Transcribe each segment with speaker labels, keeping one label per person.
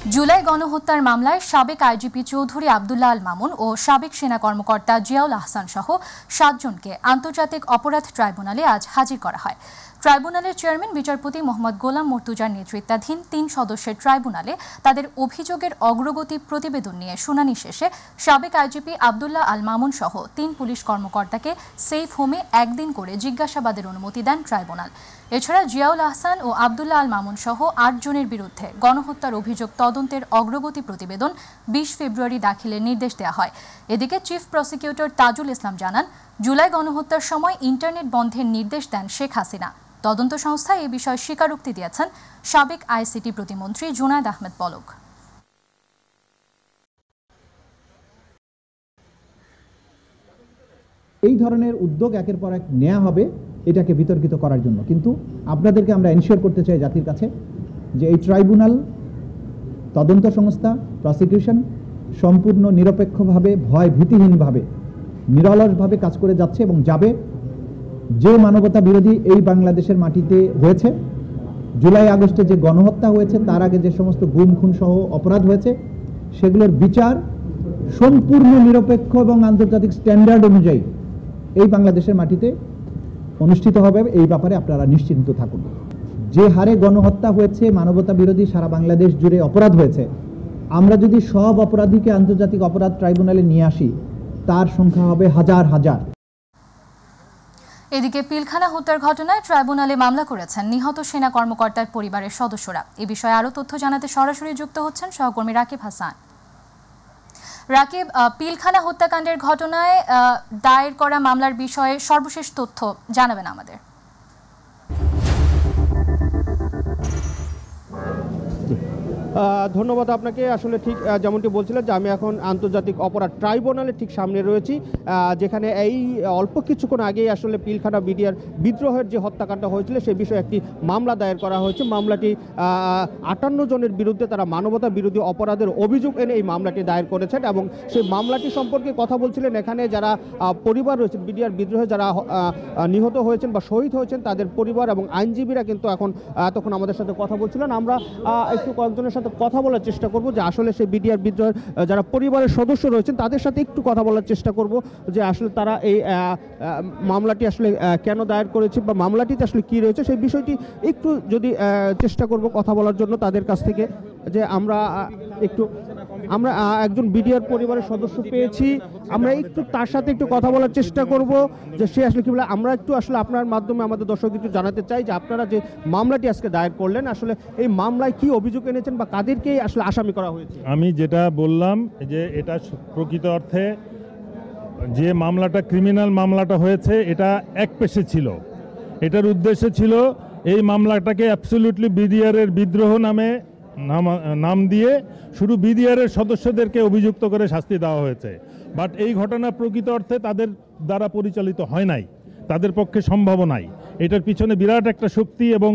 Speaker 1: জুলাই গণহত্যার মামলায় সাবেক আইজিপি চৌধুরী আব্দুল্লাহ আল মামুন ও সাবেক সেনা কর্মকর্তা জিয়াউল আহসান সহ ৭ জনকে আন্তর্জাতিক অপরাধ ট্রাইব্যুনালে আজ হাজির করা হয়। ট্রাইব্যুনালের চেয়ারম্যান বিচারপতি মোহাম্মদ গোলাম মর্তুজার নেতৃত্বাধীন ৩ সদস্যের ট্রাইব্যুনালে তাদের অভিযোগের অগ্রগতি প্রতিবেদন নিয়ে শুনানি শেষে সাবেক আইজিপি আব্দুল্লাহ আল মামুন সহ ৩ পুলিশ কর্মকর্তাকে সেফ হোমে একদিন করে জিজ্ঞাসাবাদের অনুমতি দেন ট্রাইব্যুনাল। এছাড়া জিয়াউল আহসান ও আব্দুল্লাহ আল মামুন সহ ৮ জনের বিরুদ্ধে গণহত্যার অভিযোগ তদন্তের অগ্রগতি প্রতিবেদন ২০ ফেব্রুয়ারি দাখিলের নির্দেশ দেওয়া হয়। এদিকে চিফ প্রসিকিউটর তাজুল ইসলাম জানান, জুলাই গণহত্যার সময় ইন্টারনেট বন্ধের নির্দেশ দেন শেখ হাসিনা। তদন্ত সংস্থা এ বিষয়ে স্বীকারোক্তি দিয়েছেন সাবেক আইসিটি প্রতিমন্ত্রী জুনায়েদ আহমেদ পলক।
Speaker 2: এই ধরনের উদ্যোগ একের পর এক নেওয়া হবে এটাকে বিতর্কিত করার জন্য, কিন্তু আপনাদেরকে আমরা এনশিওর করতে চাই জাতির কাছে যে এই ট্রাইব্যুনাল, তদন্ত সংস্থা, প্রসিকিউশন সম্পূর্ণ নিরপেক্ষভাবে, ভয় ভীতিহীনভাবে, নিরলসভাবে কাজ করে যাচ্ছে এবং যাবে। যে মানবতা বিরোধী এই বাংলাদেশের মাটিতে হয়েছে, জুলাই আগস্টে যে গণহত্যা হয়েছে, তার আগে যে সমস্ত গুম খুন সহ অপরাধ হয়েছে, সেগুলোর বিচার সম্পূর্ণ নিরপেক্ষ এবং আন্তর্জাতিক স্ট্যান্ডার্ড অনুযায়ী এই বাংলাদেশের মাটিতে অনুষ্ঠিত হবে। এই ব্যাপারে আপনারা নিশ্চিন্ত থাকুন। যে হারে গণহত্যা হয়েছে, মানবতা বিরোধী সারা বাংলাদেশ জুড়ে অপরাধ হয়েছে, আমরা যদি সব অপরাধীকে আন্তর্জাতিক অপরাধ ট্রাইব্যুনালে নিয়ে আসি, তার সংখ্যা হবে হাজার হাজার।
Speaker 1: এদিকে পিলখানা হত্যার ঘটনায় ট্রাইব্যুনালে মামলা করেছেন নিহত সেনা কর্মকর্তার পরিবারের সদস্যরা। এ বিষয়ে আরও তথ্য জানাতে সরাসরি যুক্ত হচ্ছেন সহকর্মী রাকিব হাসান। রাকিব, পিলখানা হত্যাকাণ্ডের ঘটনায় দায়ের করা মামলার বিষয়ে সর্বশেষ তথ্য জানাবেন আমাদের।
Speaker 3: ধন্যবাদ আপনাকে। আসলে ঠিক যেমনটি বলছিলেন যে আমি এখন আন্তর্জাতিক অপরাধ ট্রাইব্যুনালের ঠিক সামনে রয়েছি, যেখানে এই অল্প কিছুক্ষণ আগেই আসলে পিলখানা বিডিআর বিদ্রোহের যে হত্যাকাণ্ড হয়েছিল সে বিষয়ে একটি মামলা দায়ের করা হয়েছে। মামলাটি ৫৮ জনের বিরুদ্ধে তারা মানবতা বিরোধী অপরাধের অভিযোগ এনে এই মামলাটি দায়ের করেছেন এবং সেই মামলাটি সম্পর্কে কথা বলছিলেন এখানে যারা পরিবার রয়েছেন, বিডিআর বিদ্রোহে যারা নিহত হয়েছেন বা শহীদ হয়েছেন তাদের পরিবার এবং আইনজীবীরা কিন্তু তখন আমাদের সাথে কথা বলছিলেন। আমরা একটু কয়েকজনের সাথে কথা বলার চেষ্টা করব যে আসলে সেই বিডিআর বিদ্রোহের যারা পরিবারের সদস্য রয়েছেন তাদের সাথে একটু কথা বলার চেষ্টা করব যে আসলে তারা এই মামলাটি আসলে কেন দায়ের করেছে বা মামলাটিতে আসলে কি রয়েছে সেই বিষয়টি একটু যদি চেষ্টা করব কথা বলার জন্য তাদের কাছ থেকে। যে আমরা একজন বিডিআর পরিবারের সদস্য পেয়েছি, আমরা একটু তার সাথে একটু কথা বলার চেষ্টা করব যে সে আসলে কি বলে। আমরা একটু আসলে আপনার মাধ্যমে আমাদের দর্শকদের একটু জানাতে চাই যে আপনারা যে মামলাটি আজকে দায়ের করলেন আসলে এই মামলায় কি অভিযোগ এনেছেন বা কাদেরকে আসলে আসামি করা হয়েছে।
Speaker 4: আমি যেটা বললাম যে এটা প্রকৃত অর্থে যে মামলাটা ক্রিমিনাল মামলাটা হয়েছে এটা একপেশে ছিল। এটার উদ্দেশ্য ছিল এই মামলাটাকে অ্যাবসলিউটলি বিডিআরের বিদ্রোহ নাম দিয়ে শুধু বিডিআরের সদস্যদেরকে অভিযুক্ত করে শাস্তি দেওয়া হয়েছে। বাট এই ঘটনা প্রকৃত অর্থে তাদের দ্বারা পরিচালিত হয় নাই, তাদের পক্ষে সম্ভব নাই। এটার পিছনে বিরাট একটা শক্তি এবং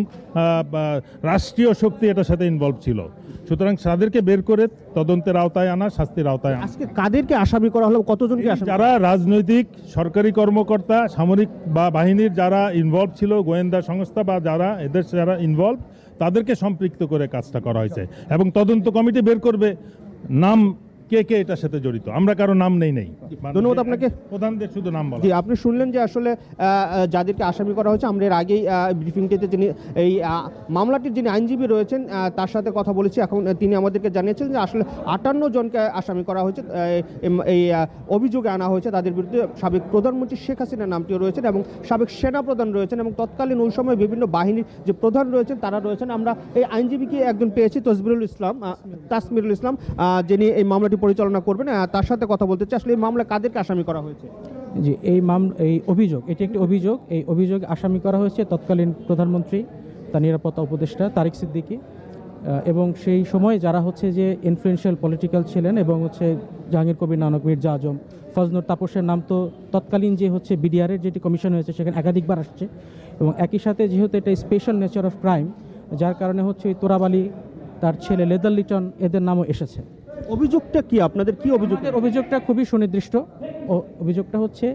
Speaker 4: রাষ্ট্রীয় শক্তি এটার সাথে ইনভলভ ছিল। সুতরাং তাদেরকে বের করে তদন্তের আওতায় আনা, শাস্তির আওতায় আনা।
Speaker 3: আজকে কাদেরকে আসামি করা হলো, কতজনকে?
Speaker 4: যারা রাজনৈতিক সরকারি কর্মকর্তা, সামরিক বা বাহিনীর যারা ইনভলভ ছিল, গোয়েন্দা সংস্থা বা যারা ইনভলভ, তাদেরকে সম্পৃক্ত করে কাজটা করা হয়েছে এবং তদন্ত কমিটি বের করবে নাম কে কে এটার সাথে জড়িত। আমরা কারো নাম নেই।
Speaker 3: ধন্যবাদ আপনাকে।
Speaker 4: প্রধানদের শুধু নাম বলা।
Speaker 3: জি, আপনি শুনলেন যে আসলে যাদেরকে আসামি করা হয়েছে। আমরা এর আগেই ব্রিফিংটিতে যিনি এই মামলাটির যিনি আইনজীবী রয়েছেন তার সাথে কথা বলেছি। এখন তিনি আমাদেরকে জানিয়েছেন যে আসলে ৫৮ জনকে আসামি করা হয়েছে, এই অভিযোগে আনা হয়েছে। তাদের বিরুদ্ধে সাবেক প্রধানমন্ত্রী শেখ হাসিনার নামটিও রয়েছেন এবং সাবেক সেনাপ্রধান রয়েছেন এবং তৎকালীন ওই সময় বিভিন্ন বাহিনীর যে প্রধান রয়েছেন তারা রয়েছেন। আমরা এই আইনজীবীকে একজন পেয়েছি, তাসমিরুল ইসলাম, যিনি এই মামলাটি পরিচালনা করবেন। তার সাথে কথা বলতে চাই আসলে এই মামলায় কাদেরকে আসামি করা হয়েছে।
Speaker 5: জি, এই অভিযোগ, এটি একটি অভিযোগ। এই অভিযোগ আসামি করা হয়েছে তৎকালীন প্রধানমন্ত্রী, তার নিরাপত্তা উপদেষ্টা তারিক সিদ্দিকী এবং সেই সময় যারা হচ্ছে যে ইনফ্লুয়েন্সিয়াল পলিটিক্যাল ছিলেন এবং হচ্ছে জাহাঙ্গীর কবির নানক, মির্জা আজম, ফজনুর তাপসের নাম তো তৎকালীন যে হচ্ছে বিডিআরের যেটি কমিশন হয়েছে সেখানে একাধিকবার আসছে এবং একই সাথে যেহেতু এটা স্পেশাল নেচার অফ ক্রাইম, যার কারণে হচ্ছে ওই তোরাব আলী, তার ছেলে লেদার লিটন, এদের নামও এসেছে।
Speaker 3: অভিযোগটা কি? আপনাদের কি অভিযোগ?
Speaker 5: অভিযোগটা খুবই সুনির্দিষ্ট। অভিযোগটা হচ্ছে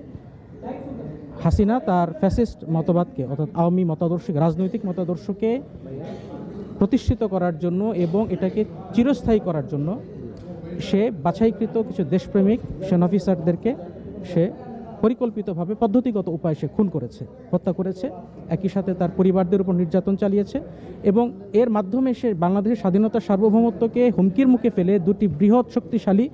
Speaker 5: হাসিনা তার ফ্যাসিস্ট মতবাদকে, অর্থাৎ আওয়ামী মতাদর্শকে, রাজনৈতিক মতাদর্শকে প্রতিষ্ঠিত করার জন্য এবং এটাকে চিরস্থায়ী করার জন্য সে বাছাইকৃত কিছু দেশপ্রেমিক সেনা অফিসারদেরকে সে পরিকল্পিতভাবে পদ্ধতিগত উপায়ে সে খুন করেছে, হত্যা করেছে, একই সাথে তার পরিবারদের উপর নির্যাতন চালিয়েছে এবং এর মাধ্যমে সে বাংলাদেশের স্বাধীনতার সার্বভৌমত্বকে হুমকির মুখে ফেলে দুটি বৃহৎ শক্তিশালী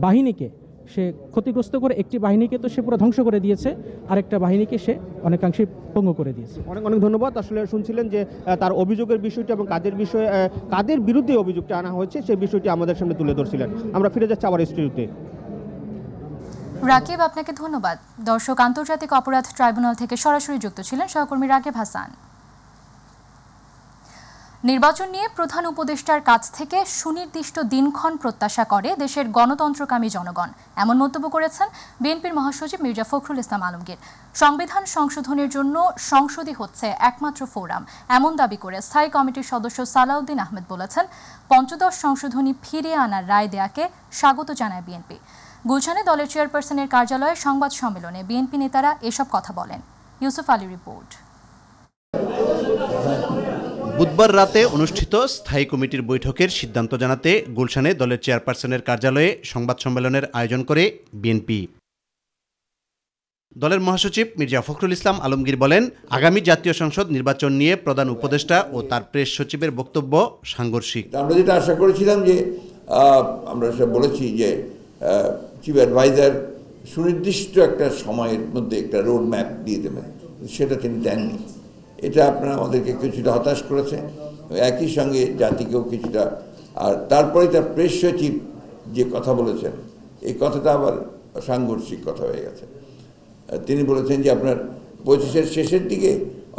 Speaker 5: বাহিনীকে সে ক্ষতিগ্রস্ত করে, একটি বাহিনীকে তো সে পুরো ধ্বংস করে দিয়েছে, আরেকটা বাহিনীকে সে অনেকাংশে পঙ্গু করে দিয়েছে।
Speaker 3: অনেক অনেক ধন্যবাদ। আসলে শুনছিলেন যে তার অভিযোগের বিষয়টি এবং কাদের বিরুদ্ধে অভিযোগটা আনা হয়েছে সেই বিষয়টি আমাদের সামনে তুলে ধরছিলেন। আমরা ফিরে যাচ্ছি আবার স্টুডিওতে।
Speaker 1: রাকিব, আপনাকে ধন্যবাদ। দর্শক, আন্তর্জাতিক অপরাধ ট্রাইব্যুনাল থেকে সরাসরি যুক্ত ছিলেন সহকর্মী রাকিব হাসান। নির্বাচন নিয়ে প্রধান উপদেষ্টার কাছ থেকে সুনির্দিষ্ট দিনক্ষণ প্রত্যাশা করে দেশের গণতন্ত্রকামী জনগণ, এমন মন্তব্য করেছেন বিএনপির মহাসচিব মির্জা ফখরুল ইসলাম আলমগীর। সংবিধান সংশোধনের জন্য সংসদই হচ্ছে একমাত্র ফোরাম, এমন দাবি করে স্থায়ী কমিটির সদস্য সালাউদ্দিন আহমেদ বলেছেন, পঞ্চদশ সংশোধনী ফিরিয়ে আনার রায় দেয়াকে স্বাগত জানায় বিএনপি। গুলশানে দলের চেয়ারপারসনের কার্যালয়ে সংবাদ সম্মেলনে বিএনপি নেতারা এসব কথা বলেন। ইউসুফ আলী রিপোর্ট।
Speaker 6: বুধবার রাতে অনুষ্ঠিত স্থায়ী কমিটির বৈঠকের সিদ্ধান্ত জানাতে গুলশানে দলের চেয়ারপারসনের কার্যালয়ে সংবাদ সম্মেলনের আয়োজন করে বিএনপি। দলের মহাসচিব মির্জা ফখরুল ইসলাম আলমগীর বলেন, আগামী জাতীয় সংসদ নির্বাচন নিয়ে প্রধান উপদেষ্টা ও তার প্রেস সচিবের বক্তব্য সাংঘর্ষিক।
Speaker 7: আমরা যেটা আশা করেছিলাম যে আমরা সব বলেছি যে চিফ অ্যাডভাইজার সুনির্দিষ্ট একটা সময়ের মধ্যে একটা রোড ম্যাপ দিয়ে দেবেন, সেটা তিনি দেননি। এটা আপনারা আমাদেরকে কিছুটা হতাশ করেছে, একই সঙ্গে জাতিকেও কিছুটা। আর তারপরে তার প্রেস সচিব যে কথা বলেছেন, এই কথাটা আবার সাংঘর্ষিক কথা হয়ে গেছে। তিনি বলেছেন যে আপনার 25-এর শেষের দিকে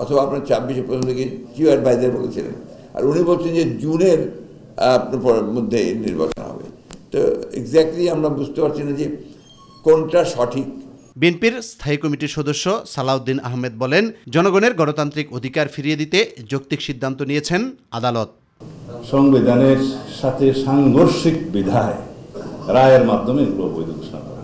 Speaker 7: অথবা আপনার 26-এর প্রথম দিকে চিফ অ্যাডভাইজার বলেছিলেন, আর উনি বলছেন যে জুনের আপনার মধ্যে নির্বাচন হবে। তো এক্স্যাক্টলি আমরা বুঝতে পারছি না যে কোনটা সঠিক।
Speaker 6: বিএনপির স্থায়ী কমিটির সদস্য সালাউদ্দিন আহমেদ বলেন, জনগণের গণতান্ত্রিক অধিকার ফিরিয়ে দিতে যৌক্তিক সিদ্ধান্ত নিয়েছেন আদালত।
Speaker 8: সংবিধানের সাথে সাংঘর্ষিক বিধায় রায়ের মাধ্যমে এগুলো বৈধ ঘোষণা করা।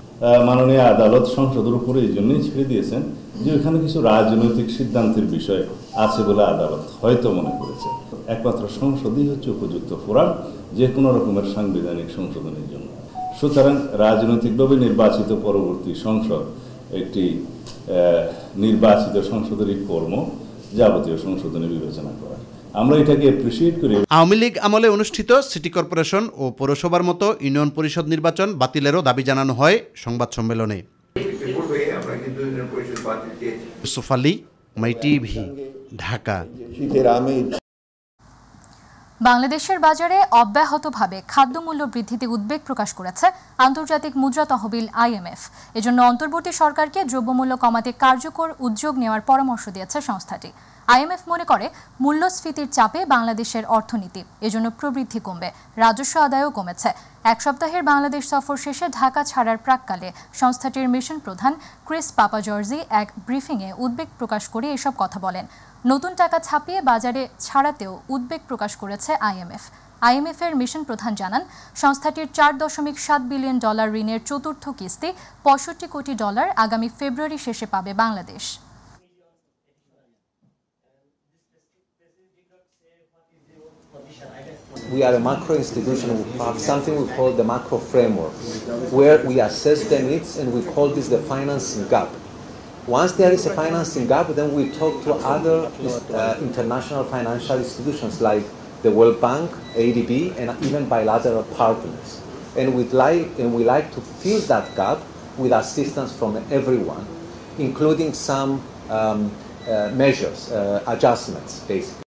Speaker 8: মাননীয় আদালত সংসদের উপরে এই জন্যই ছেড়ে দিয়েছেন যে ওখানে কিছু রাজনৈতিক সিদ্ধান্তের বিষয় আছে বলে আদালত হয়তো মনে করেছে। একমাত্র সংসদই হচ্ছে উপযুক্ত ফোরাম যে কোনো রকমের সাংবিধানিক সংশোধনের জন্য। সুতরাং রাজনৈতিকভাবে নির্বাচিত পরবর্তী সংসদ একটি নির্বাচিত সংসদেরই কর্ম যাবতীয় সংশোধনী বিবেচনা করা। আমরা এটাকে অ্যাপ্রিসিয়েট করি।
Speaker 6: আওয়ামী লীগ আমলে অনুষ্ঠিত সিটি কর্পোরেশন ও পৌরসভার মতো ইউনিয়ন পরিষদ নির্বাচন বাতিলেরও দাবি জানানো হয় সংবাদ সম্মেলনে। ইউসুফ আলী, মাই টিভি, ঢাকা।
Speaker 1: বাংলাদেশের বাজারে অব্যাহতভাবে খাদ্যমূল্য বৃদ্ধিতে উদ্বেগ প্রকাশ করেছে আন্তর্জাতিক মুদ্রা তহবিল IMF। এজন্য অন্তর্বর্তী সরকারকে দ্রব্যমূল্য কমাতে কার্যকর উদ্যোগ নেওয়ার পরামর্শ দিয়েছে সংস্থাটি। IMF মনে করে মূল্যস্ফীতির চাপে বাংলাদেশের অর্থনীতি, এজন্য প্রবৃদ্ধি কমবে, রাজস্ব আদায়ও কমেছে। এক সপ্তাহের বাংলাদেশ সফর শেষে ঢাকা ছাড়ার প্রাক্কালে সংস্থাটির মিশন প্রধান ক্রিস পাপাজর্জি এক ব্রিফিংয়ে উদ্বেগ প্রকাশ করে এসব কথা বলেন। নতুন টাকা ছাপিয়ে বাজারে ছাড়াতেও উদ্বেগ প্রকাশ করেছে IMF। IMF এর মিশন প্রধান জানান, সংস্থাটির $4.7 বিলিয়ন ঋণের চতুর্থ কিস্তি $65 কোটি আগামী ফেব্রুয়ারি শেষে পাবে Bangladesh.
Speaker 9: We are a macro institution. We have something we call the macro framework, where we assess the needs and we call this the financing gap. Once there is a financing gap, then we talk to other international financial institutions like the World Bank, ADB, and even bilateral partners. And we like to fill that gap with assistance from everyone, including some measures, adjustments, basically.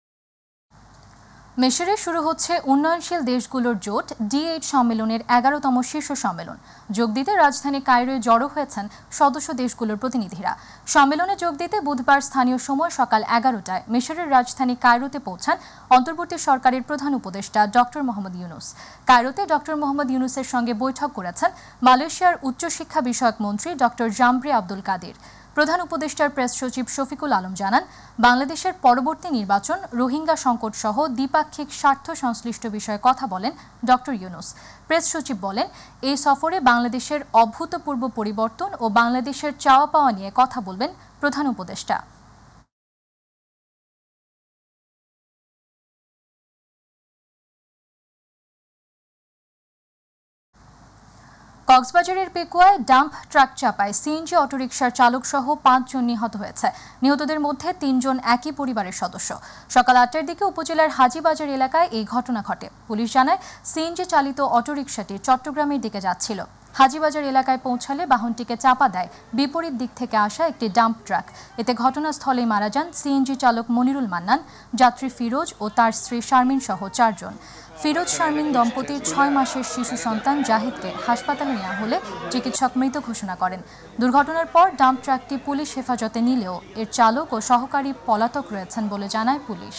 Speaker 1: মিশরে শুরু হচ্ছে উন্নয়নশীল দেশগুলোর জোট D8 সম্মেলনের 11তম শীর্ষ সম্মেলন। যোগ দিতে রাজধানী কায়রোয় জড়ো হয়েছেন সদস্য দেশগুলোর প্রতিনিধিরা। সম্মেলনে যোগ দিতে বুধবার স্থানীয় সময় সকাল 11টায় মিশরের রাজধানী কায়রোতে পৌঁছান অন্তর্বর্তী সরকারের প্রধান উপদেষ্টা ডক্টর মোহাম্মদ ইউনুস। কায়রোতে ডক্টর মোহাম্মদ ইউনুসের সঙ্গে বৈঠক করেছেন মালয়েশিয়ার উচ্চশিক্ষা বিষয়ক মন্ত্রী ডক্টর জামরি আব্দুল কাদির। প্রধান উপদেষ্টার প্রেস সচিব শফিকুল আলম জানান, বাংলাদেশের পরবর্তী নির্বাচন, রোহিঙ্গা সংকট সহ দ্বিপাক্ষিক স্বার্থ সংশ্লিষ্ট বিষয়ে কথা বলেন ডক্টর ইউনুস। প্রেস সচিব বলেন, এই সফরে বাংলাদেশের অভূতপূর্ব পরিবর্তন ও বাংলাদেশের চাওয়া পাওয়া নিয়ে কথা বলবেন প্রধান উপদেষ্টা। কক্সবাজারের পেকুয়ায় ডাম্প ট্রাক চাপায় সিএনজি অটোরিকশার চালক সহ 5 জন নিহত হয়েছে। নিহতদের মধ্যে 3 জন একই পরিবারের সদস্য। সকাল 8টার দিকে উপজেলার হাজীবাজার এলাকায় এই ঘটনা ঘটে। পুলিশ জানায় সিএনজি চালিত অটোরিকশাটি চট্টগ্রামের দিকে যাচ্ছিল। হাজীবাজার এলাকায় পৌঁছালে বাহনটিকে চাপা দেয় বিপরীত দিক থেকে আসা একটি ডাম্প ট্রাক। এতে ঘটনাস্থলেই মারা যান সিএনজি চালক মনিরুল মান্নান, যাত্রী ফিরোজ ও তার স্ত্রী শারমিন সহ 4 জন। ফিরোজ শারমিন দম্পতির 6 মাসের শিশু সন্তান জাহিদকে হাসপাতালে নেওয়া হলে চিকিৎসক মৃত ঘোষণা করেন। দুর্ঘটনার পর ডাম্প ট্রাকটি পুলিশ হেফাজতে নিলেও এর চালক ও সহকারী পলাতক রয়েছেন বলে জানায় পুলিশ।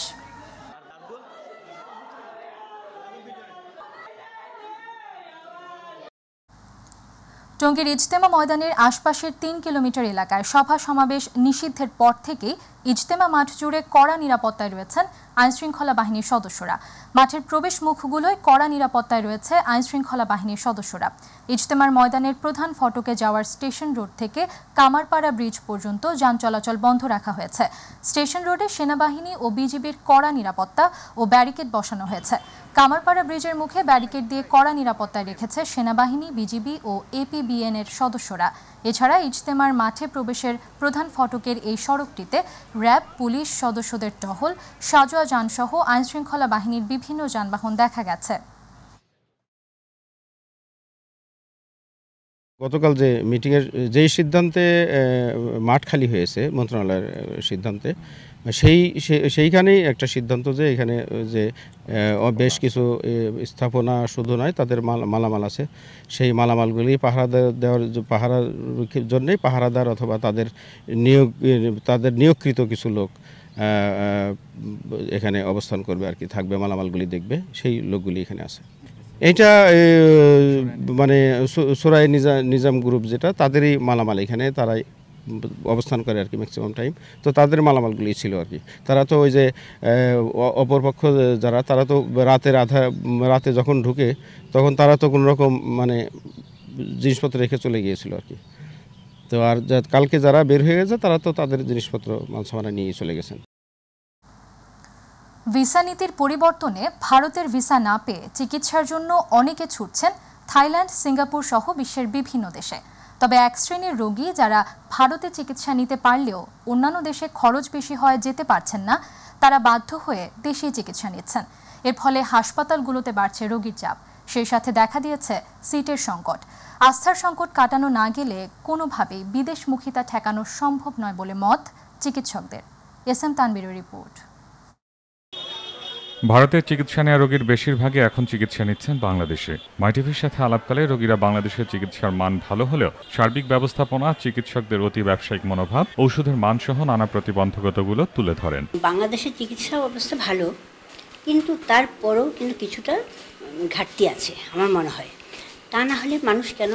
Speaker 1: টঙ্গীর ইজতেমা ময়দানের আশপাশের 3 কিলোমিটার এলাকায় সভা সমাবেশ নিষিদ্ধের পর থেকেই ইজতেমা মাঠ জুড়ে কড়া নিরাপত্তায় রয়েছেন আইনশৃঙ্খলা বাহিনীর সদস্যরা। মাঠের প্রবেশ মুখগুলোয় কড়া নিরাপত্তায় রয়েছে আইনশৃঙ্খলা বাহিনীর সদস্যরা। ইজতেমার ময়দানের প্রধান ফটকে যাওয়ার স্টেশন রোড থেকে কামারপাড়া ব্রিজ পর্যন্ত যান চলাচল বন্ধ রাখা হয়েছে। স্টেশন রোডে সেনাবাহিনী ও বিজিবির কড়া নিরাপত্তা ও ব্যারিকেড বসানো হয়েছে। কামারপাড়া ব্রিজের মুখে ব্যারিকেড দিয়ে কড়া নিরাপত্তায় রেখেছে সেনাবাহিনী, বিজিবি ও এপিবিএন এর সদস্যরা। এছাড়া ইজতেমার মাঠে প্রবেশের প্রধান ফটকের এই সড়কটিতে র্যাব, পুলিশ সদস্যদের টহল, সাজোয়া যানসহ আইনশৃঙ্খলা বাহিনীর বিভিন্ন যানবাহন দেখা গেছে।
Speaker 10: গতকাল যে মিটিংয়ের যেই সিদ্ধান্তে মাঠ খালি হয়েছে মন্ত্রণালয়ের সিদ্ধান্তে, সেইখানেই একটা সিদ্ধান্ত যে এখানে যে বেশ কিছু স্থাপনা শুধু নয়, তাদের মালামাল আছে, সেই মালামালগুলি পাহারার জন্যই পাহারাদার অথবা তাদের নিয়োগকৃত কিছু লোক এখানে অবস্থান করবে আর কি, থাকবে, মালামালগুলি দেখবে, সেই লোকগুলি এখানে আছে। এটা মানে সুরাই নিজাম গ্রুপ যেটা, তাদেরই মালামাল এখানে, তারাই অবস্থান করে আর কি ম্যাক্সিমাম টাইম। তো তাদের মালামালগুলি ছিল আর কি। তারা তো ওই যে অপরপক্ষ যারা, তারা তো রাতে যখন ঢুকে তখন তারা তো কোনো রকম মানে জিনিসপত্র রেখে চলে গিয়েছিল আর কি। তো আর কালকে যারা বের হয়ে গেছে তারা তো তাদের জিনিসপত্র মালসামানা নিয়ে চলে গেছেন।
Speaker 1: ভিসা নীতির পরিবর্তনে ভারতের ভিসা না পেয়ে চিকিৎসার জন্য অনেকে ছুটছেন থাইল্যান্ড, সিঙ্গাপুর সহ বিশ্বের বিভিন্ন দেশে। তবে এক শ্রেণীর রোগী যারা ভারতে চিকিৎসা নিতে পারলেও অন্যান্য দেশে খরচ বেশি হয় যেতে পারছেন না, তারা বাধ্য হয়ে দেশেই চিকিৎসা নিচ্ছেন। এর ফলে হাসপাতালগুলোতে বাড়ছে রোগীর চাপ। সেই সাথে দেখা দিয়েছে সিটের সংকট। আস্থার সংকট কাটানো না গেলে কোনোভাবেই বিদেশমুখিতা ঠেকানো সম্ভব নয় বলে মত চিকিৎসকদের। এসএম তানবীরের রিপোর্ট।
Speaker 11: ভারতের চিকিৎসা নেওয়া রোগীর বেশিরভাগই এখন চিকিৎসা নিচ্ছেন বাংলাদেশে। মাইটিভির সাথে আলাপকালে রোগীরা বাংলাদেশের চিকিৎসার মান ভালো হলেও সার্বিক ব্যবস্থাপনা, চিকিৎসকদের অতি ব্যবসায়িক মনোভাব, ঔষধের মানসহ নানা প্রতিবন্ধকতাগুলো তুলে ধরেন।
Speaker 12: বাংলাদেশের চিকিৎসা অবস্থা ভালো, কিন্তু তারপরও কিন্তু কিছুটা ঘাটতি আছে আমার মনে হয়। তা না হলে মানুষ কেন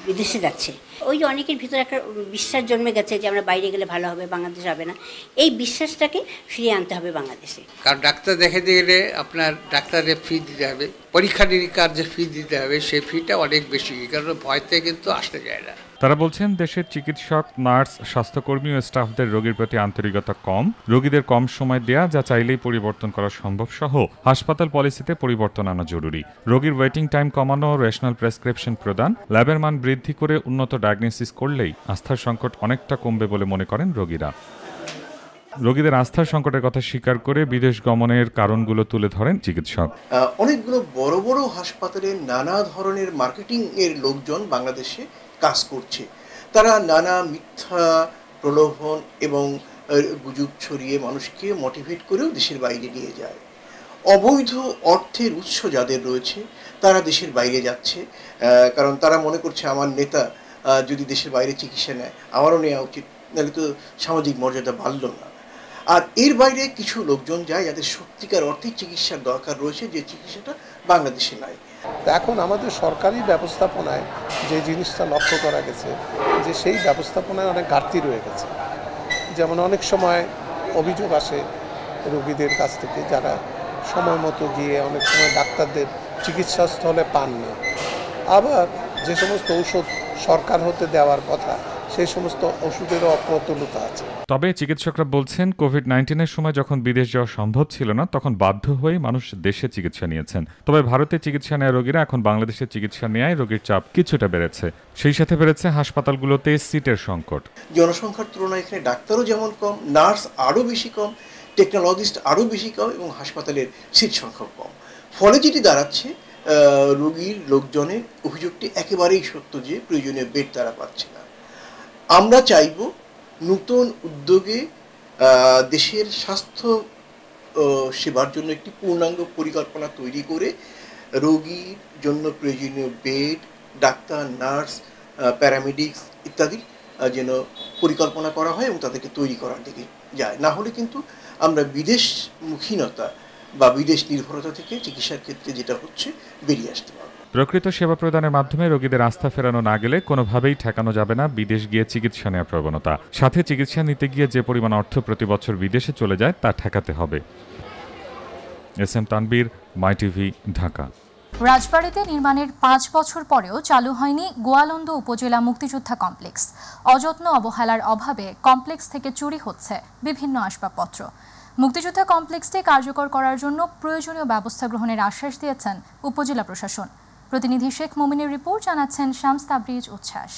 Speaker 12: বিদেশে যাচ্ছে? ওই যে অনেকের ভিতরে একটা বিশ্বাস জন্মে গেছে যে আমরা বাইরে গেলে ভালো হবে, বাংলাদেশে হবে না। এই বিশ্বাসটাকে ফিরিয়ে আনতে হবে বাংলাদেশে।
Speaker 13: কারণ ডাক্তার দেখাতে গেলে আপনার ডাক্তারের ফি দিতে হবে, পরীক্ষা নিরীক্ষার যে ফি দিতে হবে সেই ফিটা অনেক বেশি, কারণ ভয়তে কিন্তু আসতে যায় না।
Speaker 11: তারা বলছেন দেশের চিকিৎসক, নার্স, স্বাস্থ্যকর্মী ও স্টাফদের রোগীর প্রতি আন্তরিকতা কম, রোগীদের কম সময় দেয়া যা চাইলেই পরিবর্তন করা সম্ভব সহ হাসপাতাল পলিসিতে পরিবর্তন আনা জরুরি। রোগীর ওয়েটিং টাইম কমানো, রেশনাল প্রেসক্রিপশন প্রদান, ল্যাবের মান বৃদ্ধি করে উন্নত ডায়াগনোসিস করলেই আস্থার সংকট অনেকটা কমবে বলে মনে করেন রোগীরা। রোগীদের আস্থার সংকটের কথা স্বীকার করে বিদেশ গমনের কারণগুলো তুলে ধরেন চিকিৎসক।
Speaker 14: অনেকগুলো বড় বড় হাসপাতালে নানা ধরনের মার্কেটিং এর লোকজন বাংলাদেশে কাজ করছে। তারা নানা মিথ্যা প্রলোভন এবং গুজব ছড়িয়ে মানুষকে মোটিভেট করেও দেশের বাইরে নিয়ে যায়। অবৈধ অর্থের উৎস যাদের রয়েছে তারা দেশের বাইরে যাচ্ছে, কারণ তারা মনে করছে আমার নেতা যদি দেশের বাইরে চিকিৎসা নেয় আমারও নেওয়া উচিত, নাহলে তো সামাজিক মর্যাদা বাড়ল না। আর এর বাইরে কিছু লোকজন যায় যাদের সত্যিকার অর্থে চিকিৎসার দরকার রয়েছে, যে চিকিৎসাটা বাংলাদেশে নাই।
Speaker 15: এখন আমাদের সরকারি ব্যবস্থাপনায় যে জিনিসটা লক্ষ্য করা গেছে যে সেই ব্যবস্থাপনায় অনেক ঘাটতি রয়ে গেছে। যেমন অনেক সময় অভিযোগ আসে রোগীদের কাছ থেকে, যারা সময় মতো গিয়ে অনেক সময় ডাক্তারদের চিকিৎসাস্থলে পান না। আবার যে সমস্ত ঔষধ সরকার হতে দেওয়ার কথা সেই সমস্ত ওষুধেরও অপ্রতুলতা আছে।
Speaker 11: তবে চিকিৎসকরা বলছেন কোভিড-19-এর সময় যখন বিদেশ যাওয়া সম্ভব ছিল না তখন বাধ্য হয়ে মানুষ দেশে চিকিৎসা নিয়েছেন। তবে ভারতে চিকিৎসা নেওয়া রোগীরা এখন বাংলাদেশে চিকিৎসা নেওয়ায় রোগীর চাপ কিছুটা বেড়েছে। সেই সাথে বেড়েছে হাসপাতালগুলোতে সিটের সংকট।
Speaker 14: জনসংখ্যার তুলনায় এখানে ডাক্তারও যেমন কম, নার্স আরও বেশি কম, টেকনোলজিস্ট আরও বেশি কম এবং হাসপাতালের সিট সংখ্যা কম। ফলে যেটি দাঁড়াচ্ছে রোগীর লোকজনের অভিযোগটি একেবারেই সত্য যে প্রয়োজনীয় বেড তারা পাচ্ছে না। আমরা চাইব নতুন উদ্যোগে দেশের স্বাস্থ্য সেবার জন্য একটি পূর্ণাঙ্গ পরিকল্পনা তৈরি করে রোগীর জন্য প্রয়োজনীয় বেড, ডাক্তার, নার্স, প্যারামেডিক্স ইত্যাদি যেন পরিকল্পনা করা হয় এবং তাদেরকে তৈরি করার দিকে যায়। না হলে কিন্তু আমরা বিদেশমুখীনতা বা বিদেশ নির্ভরতা থেকে চিকিৎসার ক্ষেত্রে যেটা হচ্ছে বেরিয়ে আসতে পারব।
Speaker 11: প্রকৃত সেবা প্রদানের মাধ্যমে রোগীদের আস্থা ফেরানো না গেলে কোনোভাবেই ঠেকানো যাবে না বিদেশ গিয়ে চিকিৎসা নেওয়ার প্রবণতা। সাথে চিকিৎসা নিতে গিয়ে যে পরিমাণ অর্থ প্রতি বছর বিদেশে চলে যায় তা ঠেকাতে হবে। এস.এম. তানবীর, মাই টিভি, ঢাকা।
Speaker 1: রাজবাড়ীতে নির্মাণের 5 বছর পরেও চালু হয়নি গোয়ালন্দ উপজেলা মুক্তিযোদ্ধা কমপ্লেক্স। অযত্ন অবহেলার অভাবে কমপ্লেক্স থেকে চুরি হচ্ছে বিভিন্ন আসবাবপত্র। মুক্তিযোদ্ধা কমপ্লেক্সটি কার্যকর করার জন্য প্রয়োজনীয় ব্যবস্থা গ্রহণের আশ্বাস দিয়েছেন উপজেলা প্রশাসন। প্রতিনিধি শেখ মুমিনের রিপোর্ট, জানাচ্ছেন শামস তাবরিজ উচ্ছ্বাস।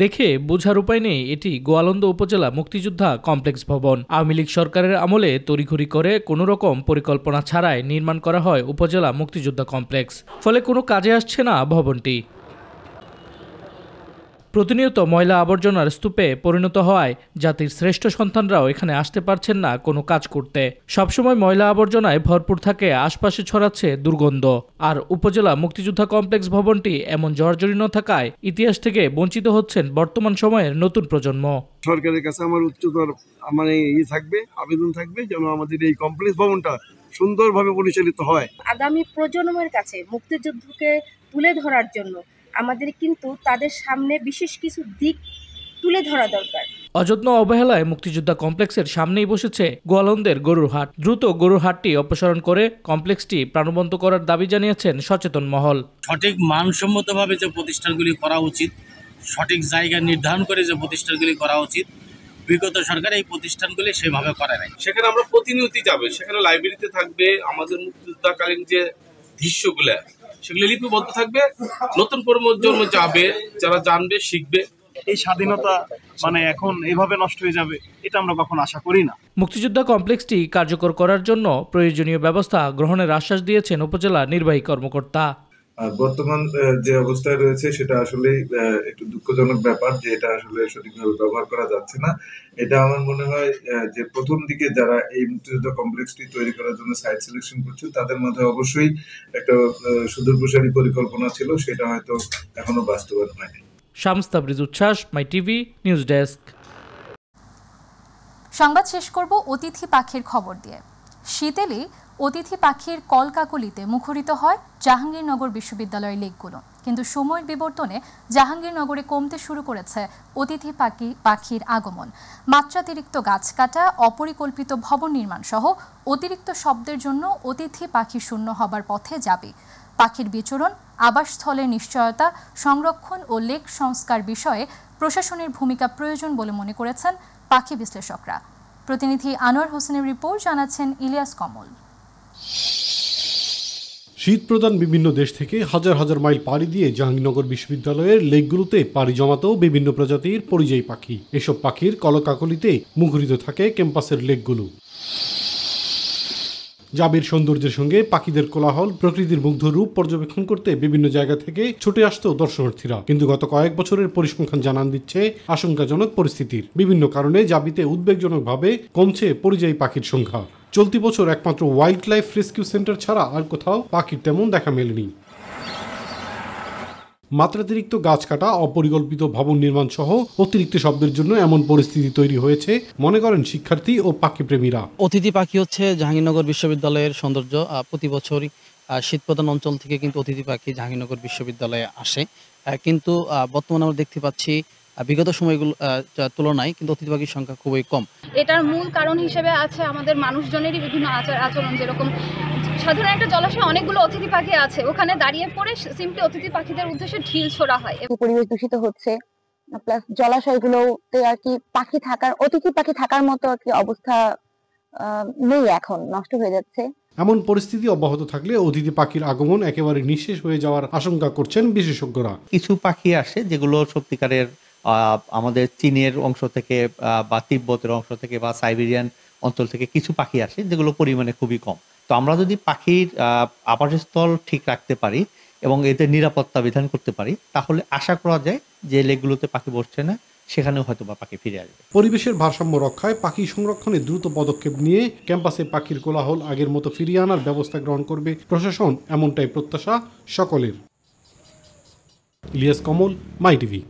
Speaker 16: দেখে বোঝার উপায় নেই এটি গোয়ালন্দ উপজেলা মুক্তিযোদ্ধা কমপ্লেক্স ভবন। আওয়ামী লীগ সরকারের আমলে তড়িঘড়ি করে কোনো রকম পরিকল্পনা ছাড়াই নির্মাণ করা হয় উপজেলা মুক্তিযোদ্ধা কমপ্লেক্স। ফলে কোনো কাজে আসছে না ভবনটি। প্রতিনিয়ত ময়লা আবর্জনার স্তূপে পরিণত হওয়ায় জাতির শ্রেষ্ঠ সন্তানরাও এখানে আসতে পারছেন না কোনো কাজ করতে। সবসময় ময়লা আবর্জনায় ভরপুর থাকে, আশপাশে ছড়াচ্ছে দুর্গন্ধ। আর উপজেলা মুক্তিযোদ্ধা কমপ্লেক্স ভবনটি এমন জর্জরীণ থাকায় ইতিহাস থেকে বঞ্চিত হচ্ছেন বর্তমান সময়ের নতুন প্রজন্ম।
Speaker 17: সরকারের কাছে আমার উচ্চতর আবেদন থাকবে যেন আমাদের এই কমপ্লেক্স ভবনটা সুন্দরভাবে পরিচালিত হয়।
Speaker 18: আগামী প্রজন্মের কাছে মুক্তিযুদ্ধকে তুলে ধরার জন্য আমাদের কিন্তু তাদের সামনে বিশেষ কিছু দিক তুলে ধরা দরকার।
Speaker 16: অযত্ন অবহেলায় মুক্তিযোদ্ধা কমপ্লেক্সের সামনেই বসেছে গোয়ালন্দের গরুর হাট। দ্রুত গরুর হাটটি অপসারণ করে কমপ্লেক্সটি প্রাণবন্ত করার দাবি জানিয়েছেন সচেতন মহল।
Speaker 19: সঠিক মানসম্মতভাবে যে প্রতিষ্ঠানগুলি করা উচিত, সঠিক জায়গা নির্ধারণ করে যে প্রতিষ্ঠানগুলি করা উচিত, বিগত সরকার এই প্রতিষ্ঠানগুলি সেভাবে করে নাই।
Speaker 20: সেখানে আমরা প্রতিনিয়ত যাবে, সেখানে লাইব্রেরিতে থাকবে আমাদের মুক্তিযোদ্ধাকালীন যে দৃশ্যগুলো সেগুলো লিপিবদ্ধ থাকবে। নতুন প্রজন্ম যাবে, যারা জানবে, শিখবে।
Speaker 21: এই স্বাধীনতা এখন এইভাবে নষ্ট হয়ে যাবে এটা আমরা কখনো আশা করি না।
Speaker 16: মুক্তিযোদ্ধা কমপ্লেক্সটি কার্যকর করার জন্য প্রয়োজনীয় ব্যবস্থা গ্রহণের আশ্বাস দিয়েছেন উপজেলা নির্বাহী কর্মকর্তা।
Speaker 22: বর্তমান যে অবস্থায় রয়েছে সেটা আসলে একটু দুঃখজনক ব্যাপার যে এটা আসলে সঠিকভাবে ব্যবহার করা যাচ্ছে না। এটা আমার মনে হয় যে প্রথম দিকে যারা এই মুক্তিযোদ্ধা কমপ্লেক্সটি তৈরি করার জন্য সাইট সিলেকশন করছে তাদের মধ্যে অবশ্যই একটা সুদূরপ্রসারী পরিকল্পনা ছিল, সেটা হয়তো এখনো বাস্তবায়ন হয়নি।
Speaker 16: শামস তাবরিজ উচ্ছ্বাস, মাই টিভি নিউজ ডেস্ক।
Speaker 1: সংবাদ শেষ করব অতিথি পাখির খবর দিয়ে। শীতেলি অতিথি পাখির কলকাকলিতে মুখরিত হয় জাহাঙ্গীরনগর বিশ্ববিদ্যালয়ের লেকগুলো, কিন্তু সময়ের বিবর্তনে জাহাঙ্গীরনগরে কমতে শুরু করেছে অতিথি পাখির আগমন। মাত্রাতিরিক্ত গাছ কাটা, অপরিকল্পিত ভবন নির্মাণ সহ অতিরিক্ত শব্দের জন্য অতিথি পাখি শূন্য হবার পথে যাবে। পাখির বিচরণ, আবাসস্থলের নিশ্চয়তা, সংরক্ষণ ও লেক সংস্কার বিষয়ে প্রশাসনের ভূমিকা প্রয়োজন বলে মনে করেছেন পাখি বিশ্লেষকরা। প্রতিনিধি আনোয়ার হোসেনের রিপোর্ট, জানাচ্ছেন ইলিয়াস কমল।
Speaker 23: শীতপ্রধান বিভিন্ন দেশ থেকে হাজার হাজার মাইল পাড়ি দিয়ে জাহাঙ্গীরনগর বিশ্ববিদ্যালয়ের লেকগুলোতে পাড়ি জমাতো বিভিন্ন প্রজাতির পরিযায়ী পাখি। এসব পাখির কলকাকলিতে মুখরিত থাকে ক্যাম্পাসের লেকগুলো। জাবির সৌন্দর্যের সঙ্গে পাখিদের কোলাহল, প্রকৃতির মুগ্ধ রূপ পর্যবেক্ষণ করতে বিভিন্ন জায়গা থেকে ছুটে আসতো দর্শনার্থীরা। কিন্তু গত কয়েক বছরের পরিসংখ্যান জানান দিচ্ছে আশঙ্কাজনক পরিস্থিতির। বিভিন্ন কারণে জাবিতে উদ্বেগজনকভাবে কমছে পরিযায়ী পাখির সংখ্যা। চলতি বছর একমাত্র ওয়াইল্ড লাইফ রেস্কিউ সেন্টার ছাড়া আর কোথাও পাখির তেমন দেখা মেলেনি। মাত্রাতিরিক্ত গাছ কাটা, অপরিকল্পিত ভবন নির্মাণ সহ অতিরিক্ত শব্দের জন্য এমন পরিস্থিতি তৈরি হয়েছে মনে করেন শিক্ষার্থী ও পাখিপ্রেমীরা।
Speaker 24: অতিথি পাখি হচ্ছে জাহাঙ্গীরনগর বিশ্ববিদ্যালয়ের সৌন্দর্য। প্রতি বছরই শীতপ্রধান অঞ্চল থেকে কিন্তু অতিথি পাখি জাহাঙ্গীরনগর বিশ্ববিদ্যালয়ে আসে, কিন্তু বর্তমানে আমরা দেখতে পাচ্ছি বিগত সময়গুলো তুলনায় কিন্তু অতিথি পাখির সংখ্যা খুবই কম।
Speaker 25: এটার মূল কারণ হিসেবে আছে আমাদের মানুষজনেরই বিভিন্ন আচার আচরণ, যেরকম
Speaker 2: সাধারণ একটা জলাশয়ে অনেকগুলো অতিথি পাখি আছে, ওখানে দাঁড়িয়ে পড়ে সিম্পলি অতিথি পাখিদের উদ্দেশ্যে ঢিল ছোড়া হয়।
Speaker 3: পরিবেশ দূষিত হচ্ছে, প্লাস জলাশয়গুলোতে আর কি অতিথি পাখি থাকার মতো আর কি অবস্থা নেই, এখন নষ্ট হয়ে যাচ্ছে।
Speaker 23: এমন পরিস্থিতি অব্যাহত থাকলে অতিথি পাখির আগমন একেবারে নিঃশেষ হয়ে যাওয়ার আশঙ্কা করছেন বিশেষজ্ঞরা।
Speaker 4: কিছু পাখি আসে যেগুলো সত্যিকারের আমাদের চীনের অংশ থেকে বা তিব্বতের অংশ থেকে বা সাইবেরিয়ান অঞ্চল থেকে কিছু পাখি আসে যেগুলো পরিমাণে খুবই কম। তো আমরা যদি পাখির আবাসস্থল ঠিক রাখতে পারি এবং এদের নিরাপত্তা বিধান করতে পারি, তাহলে আশা করা যায় যে লেকগুলোতে পাখি বসছে না, সেখানেও হয়তো বা পাখি ফিরে আসবে।
Speaker 23: পরিবেশের ভারসাম্য রক্ষায় পাখি সংরক্ষণে দ্রুত পদক্ষেপ নিয়ে ক্যাম্পাসে পাখির কোলাহল আগের মতো ফিরিয়ে আনার ব্যবস্থা গ্রহণ করবে প্রশাসন, এমনটাই প্রত্যাশা সকলের। ইলিয়াস কমল, মাই টিভি।